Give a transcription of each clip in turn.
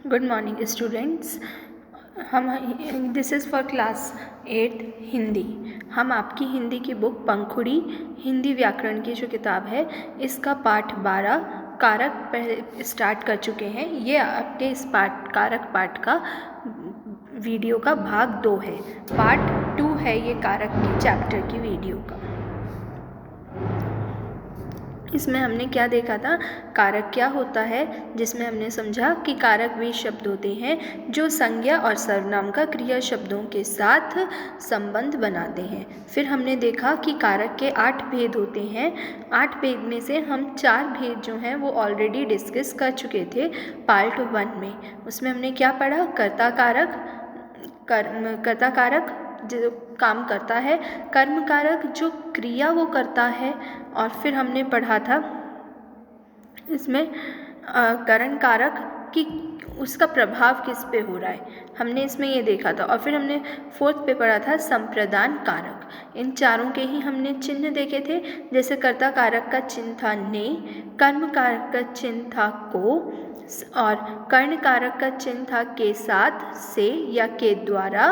Good morning students. This is for class 8 Hindi. हम आपकी हिंदी की बुक पंखुड़ी हिंदी व्याकरण की जो किताब है इसका पाठ 12 कारक पहले स्टार्ट कर चुके हैं। ये आपके इस कारक पाठ का वीडियो का भाग 2 है। पार्ट 2 है ये कारक के चैप्टर की वीडियो का। इसमें हमने क्या देखा था, कारक क्या होता है, जिसमें हमने समझा कि कारक वे शब्द होते हैं जो संज्ञा और सर्वनाम का क्रिया शब्दों के साथ संबंध बनाते हैं। फिर हमने देखा कि कारक के 8 भेद होते हैं। 8 भेद में से हम 4 भेद जो हैं वो ऑलरेडी डिस्कस कर चुके थे पार्ट 1 में। उसमें हमने क्या पढ़ा, कर्ता कारक जो काम करता है, कर्म कारक जो क्रिया वो करता है, और फिर हमने पढ़ा था इसमें करण कारक कि उसका प्रभाव किस पे हो रहा है, हमने इसमें ये देखा था। और फिर हमने 4th पे पढ़ा था संप्रदान कारक। इन चारों के ही हमने चिन्ह देखे थे। जैसे कर्ता कारक का चिन्ह था ने, कर्म कारक का चिन्ह था को, और कर्ण कारक का चिन्ह था के साथ, से या के द्वारा।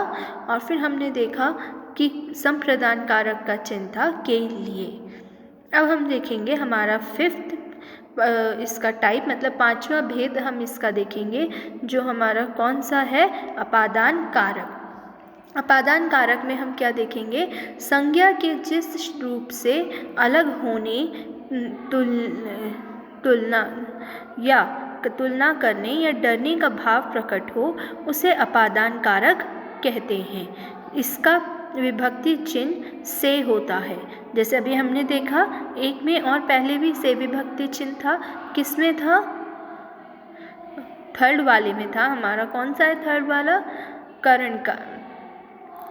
और फिर हमने देखा कि संप्रदान कारक का चिन्ह था के लिए। अब हम देखेंगे हमारा 5th इसका टाइप, मतलब 5वां भेद हम इसका देखेंगे, जो हमारा कौन सा है, अपादान कारक। अपादान कारक में हम क्या देखेंगे, संज्ञा के जिस रूप से अलग होने, तुलना करने या डरने का भाव प्रकट हो, उसे अपादान कारक कहते हैं। इसका विभक्ति चिन्ह से होता है। जैसे अभी हमने देखा एक में, और पहले भी से विभक्ति चिन्ह था। किसमें था, 3rd वाले में था। हमारा कौन सा है 3rd वाला,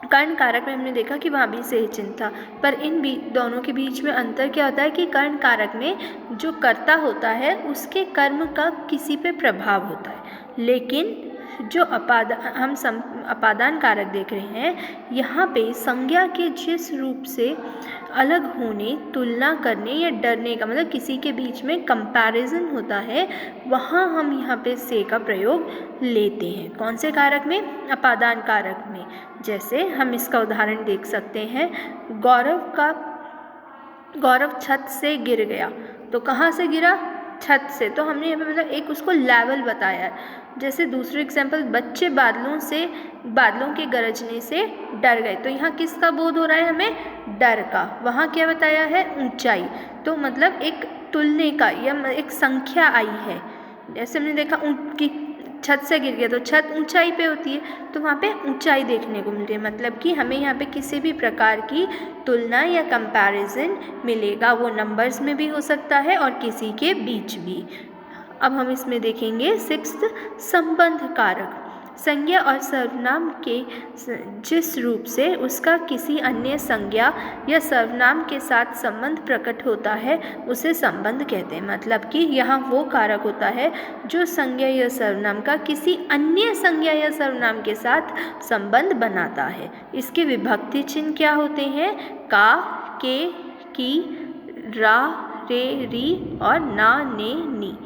कर्ण कारक में हमने देखा कि वहाँ भी से चिन्ह था। पर इन दोनों के बीच में अंतर क्या होता है कि कर्ण कारक में जो कर्ता होता है उसके कर्म का किसी पे प्रभाव होता है, लेकिन जो अपादान कारक देख रहे हैं, यहाँ पे संज्ञा के जिस रूप से अलग होने, तुलना करने या डरने का, मतलब किसी के बीच में कंपैरिजन होता है, वहाँ हम यहाँ पे से का प्रयोग लेते हैं। कौन से कारक में, अपादान कारक में। जैसे हम इसका उदाहरण देख सकते हैं, गौरव छत से गिर गया। तो कहाँ से गिरा, छत से। तो हमने यहाँ पे मतलब एक उसको लेवल बताया है। जैसे दूसरे एग्जाम्पल, बच्चे बादलों के गरजने से डर गए। तो यहाँ किसका बोध हो रहा है हमें, डर का। वहाँ क्या बताया है, ऊंचाई। तो मतलब एक तुलने का या एक संख्या आई है। जैसे हमने देखा कि छत से गिर गया, तो छत ऊंचाई पे होती है, तो वहाँ पे ऊंचाई देखने को मिलती है। मतलब कि हमें यहाँ पे किसी भी प्रकार की तुलना या कंपैरिजन मिलेगा। वो नंबर्स में भी हो सकता है और किसी के बीच भी। अब हम इसमें देखेंगे 6th संबंध कारक। संज्ञा और सर्वनाम के जिस रूप से उसका किसी अन्य संज्ञा या सर्वनाम के साथ संबंध प्रकट होता है, उसे संबंध कहते हैं। मतलब कि यहाँ वो कारक होता है जो संज्ञा या सर्वनाम का किसी अन्य संज्ञा या सर्वनाम के साथ संबंध बनाता है। इसके विभक्ति चिन्ह क्या होते हैं, का, के, की, रा, रे, री और ना, ने, नी।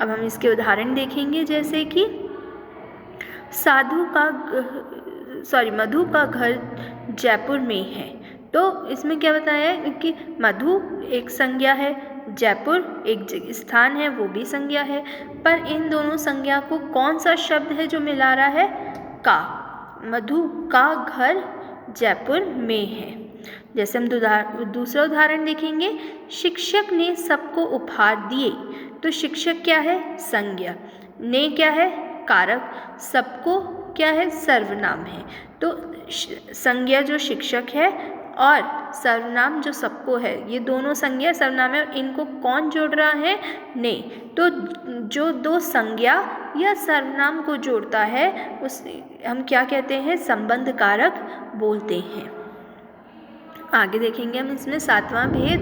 अब हम इसके उदाहरण देखेंगे, जैसे कि मधु का घर जयपुर में है। तो इसमें क्या बताया है कि मधु एक संज्ञा है, जयपुर एक स्थान है, वो भी संज्ञा है। पर इन दोनों संज्ञा को कौन सा शब्द है जो मिला रहा है, का। मधु का घर जयपुर में है। जैसे हम दूसरा उदाहरण देखेंगे, शिक्षक ने सबको उपहार दिए। तो शिक्षक क्या है, संज्ञा, ने क्या है, कारक, सबको क्या है, सर्वनाम है। तो संज्ञा जो शिक्षक है और सर्वनाम जो सबको है, ये दोनों संज्ञा सर्वनाम है, और इनको कौन जोड़ रहा है, ने। तो जो दो संज्ञा या सर्वनाम को जोड़ता है उसे हम क्या कहते हैं, संबंध कारक बोलते हैं। आगे देखेंगे हम इसमें 7वां भेद,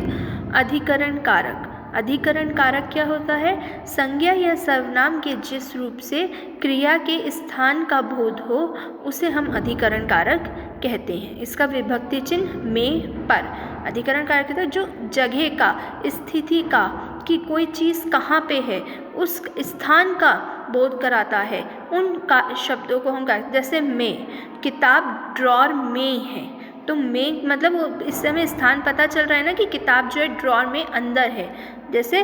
अधिकरण कारक। अधिकरण कारक क्या होता है, संज्ञा या सर्वनाम के जिस रूप से क्रिया के स्थान का बोध हो, उसे हम अधिकरण कारक कहते हैं। इसका विभक्ति चिन्ह में, पर। अधिकरण कारक कहता है जो जगह का, स्थिति का, कि कोई चीज़ कहाँ पे है उस स्थान का बोध कराता है। उन का शब्दों को हम जैसे में, किताब ड्रॉर में है, तो में मतलब इससे हमें स्थान पता चल रहा है ना कि किताब जो है ड्रॉर में अंदर है। जैसे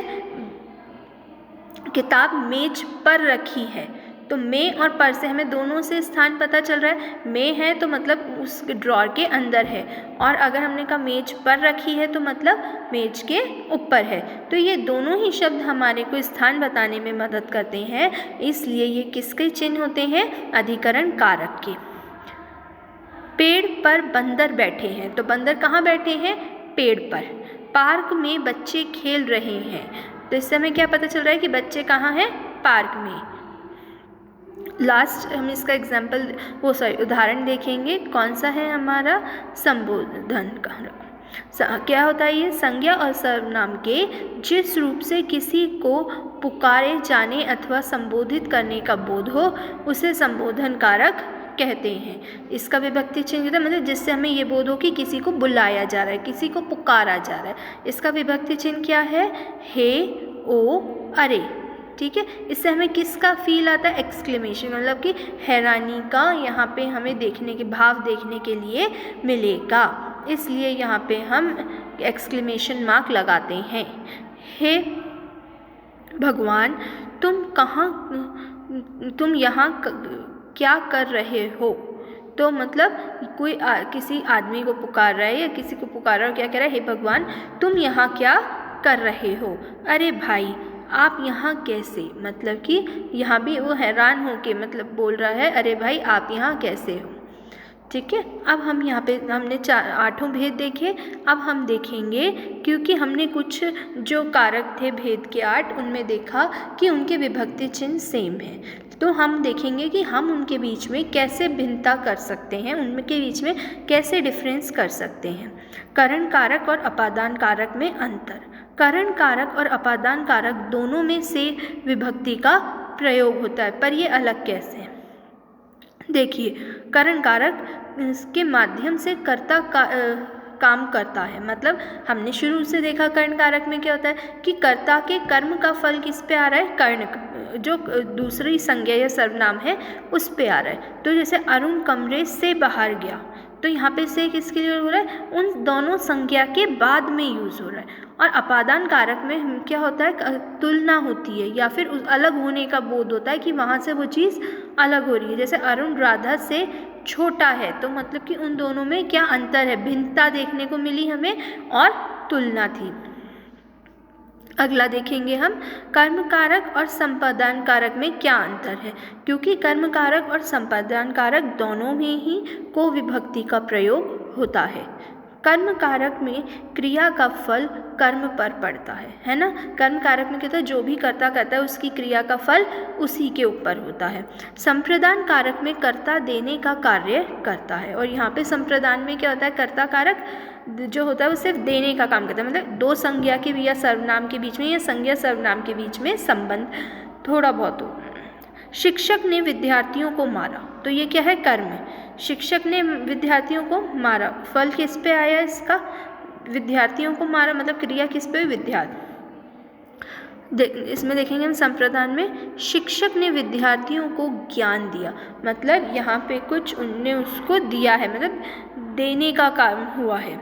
किताब मेज पर रखी है, तो में और पर से हमें दोनों से स्थान पता चल रहा है। में है तो मतलब उस ड्रॉर के अंदर है, और अगर हमने कहा मेज पर रखी है तो मतलब मेज के ऊपर है। तो ये दोनों ही शब्द हमारे को स्थान बताने में मदद करते हैं, इसलिए ये किसके चिन्ह होते हैं? अधिकरण कारक के। पेड़ पर बंदर बैठे हैं, तो बंदर कहाँ बैठे हैं? पेड़ पर। पार्क में बच्चे खेल रहे हैं, तो इससे हमें क्या पता चल रहा है कि बच्चे कहाँ हैं? पार्क में। लास्ट हम इसका उदाहरण देखेंगे। कौन सा है हमारा? संबोधन कारक। क्या होता है ये? संज्ञा और सर्वनाम के जिस रूप से किसी को पुकारे जाने अथवा संबोधित करने का बोध हो, उसे संबोधन कारक कहते हैं। इसका विभक्ति चिन्ह मतलब जिससे हमें ये बोध हो कि किसी को बुलाया जा रहा है, किसी को पुकारा जा रहा है। इसका विभक्ति चिन्ह क्या है? हे, ओ, अरे। ठीक है, इससे हमें किसका फील आता है? एक्सक्लेमेशन, मतलब कि हैरानी का यहाँ पे हमें देखने के भाव देखने के लिए मिलेगा, इसलिए यहाँ पे हम एक्सक्लेमेशन मार्क लगाते हैं। हे भगवान, तुम यहाँ क्या कर रहे हो? तो मतलब कोई किसी आदमी को पुकार रहा है या किसी को पुकार रहा है, क्या कह रहा है? हे भगवान, तुम यहाँ क्या कर रहे हो? अरे भाई, आप यहाँ कैसे? मतलब कि यहाँ भी वो हैरान हो के मतलब बोल रहा है, अरे भाई आप यहाँ कैसे हो? ठीक है, अब हम यहाँ पे हमने 8 भेद देखे। अब हम देखेंगे, क्योंकि हमने कुछ जो कारक थे भेद के 8, उनमें देखा कि उनके विभक्ति चिन्ह सेम है, तो हम देखेंगे कि हम उनके बीच में कैसे भिन्नता कर सकते हैं, उनके बीच में कैसे डिफरेंस कर सकते हैं। करण कारक और अपादान कारक में अंतर। करण कारक और अपादान कारक दोनों में से विभक्ति का प्रयोग होता है, पर ये अलग कैसे है? देखिए, करण कारक के माध्यम से कर्ता काम करता है। मतलब हमने शुरू से देखा कर्ण कारक में क्या होता है कि कर्ता के कर्म का फल किस पे आ रहा है? कर्ण, जो दूसरी संज्ञा या सर्वनाम है उस पे आ रहा है। तो जैसे अरुण कमरे से बाहर गया, तो यहाँ पे से किसके लिए हो रहा है? उन दोनों संज्ञा के बाद में यूज़ हो रहा है। और अपादान कारक में क्या होता है? तुलना होती है या फिर अलग होने का बोध होता है कि वहाँ से वो चीज़ अलग हो रही है। जैसे अरुण राधा से छोटा है, तो मतलब कि उन दोनों में क्या अंतर है? भिन्नता देखने को मिली हमें और तुलना थी। अगला देखेंगे हम, कर्म कारक और संपादन कारक में क्या अंतर है, क्योंकि कर्म कारक और संपादन कारक दोनों में ही को विभक्ति का प्रयोग होता है। कर्म कारक में क्रिया का फल कर्म पर पड़ता है ना। कर्म कारक में क्या होता है? जो भी कर्ता करता है उसकी क्रिया का फल उसी के ऊपर होता है। संप्रदान कारक में कर्ता देने का कार्य करता है, और यहाँ पे संप्रदान में क्या होता है? कर्ता कारक जो होता है वो सिर्फ देने का काम करता है, मतलब दो संज्ञा के या सर्वनाम के बीच में या संज्ञा सर्वनाम के बीच में संबंध थोड़ा बहुत हो। शिक्षक ने विद्यार्थियों को मारा, तो ये क्या है? कर्म है। शिक्षक ने विद्यार्थियों को मारा, फल किस पे आया इसका? विद्यार्थियों को मारा, मतलब क्रिया किस पे? विद्यार्थी। इसमें देखेंगे हम संप्रदान में, शिक्षक ने विद्यार्थियों को ज्ञान दिया, मतलब यहाँ पे कुछ उनने उसको दिया है, मतलब देने का काम हुआ है,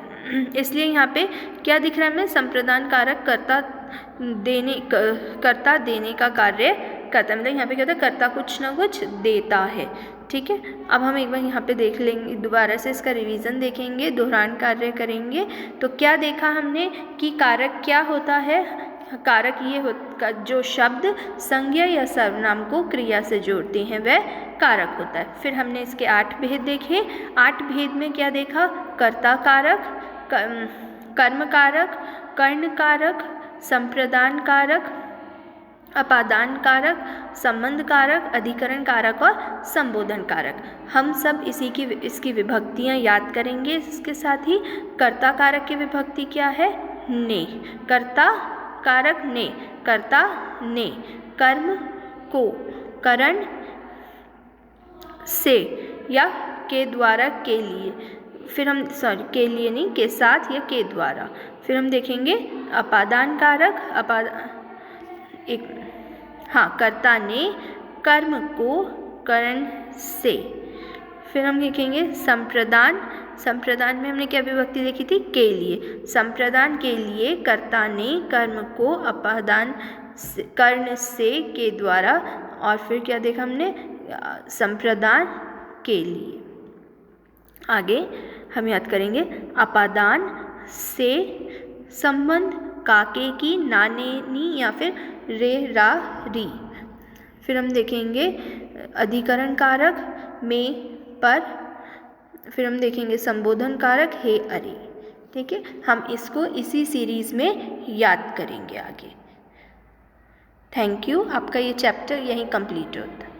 इसलिए यहाँ पे क्या दिख रहा है हमें? संप्रदान कारक कर्ता देने का कार्य करता है, मतलब यहाँ पे क्या होता है? कर्ता कुछ ना कुछ देता है। ठीक है, अब हम एक बार यहाँ पे देख लेंगे, दोबारा से इसका रिवीजन देखेंगे, दोहरान कार्य करेंगे। तो क्या देखा हमने कि कारक क्या होता है? कारक ये होता जो शब्द संज्ञा या सर्वनाम को क्रिया से जोड़ते हैं वह कारक होता है। फिर हमने इसके 8 भेद देखे। 8 भेद में क्या देखा? कर्ता कारक, कर्म कारक, कर्ण कारक, संप्रदान कारक, अपादान कारक, संबंध कारक, अधिकरण कारक और संबोधन कारक। हम सब इसकी विभक्तियाँ याद करेंगे। इसके साथ ही कर्ता कारक की विभक्ति क्या है? ने। कर्ता कारक ने, कर्ता ने, कर्म को करण से या के द्वारा के लिए, फिर हम के लिए नहीं, के साथ या के द्वारा। फिर हम देखेंगे अपादान कारक, हाँ, कर्ता ने कर्म को करण से। फिर हम लिखेंगे संप्रदान। संप्रदान में हमने क्या विभक्ति देखी थी? के लिए। संप्रदान के लिए कर्ता ने कर्म को अपादान कर्ण से के द्वारा, और फिर क्या देखा हमने? संप्रदान के लिए। आगे हम याद करेंगे अपादान से संबंध काके की, नाने नी या फिर रे रा री। फिर हम देखेंगे अधिकरण कारक में पर। फिर हम देखेंगे संबोधन कारक हे अरे। ठीक है, हम इसको इसी सीरीज़ में याद करेंगे आगे। Thank you. आपका ये चैप्टर यहीं कंप्लीट होता है।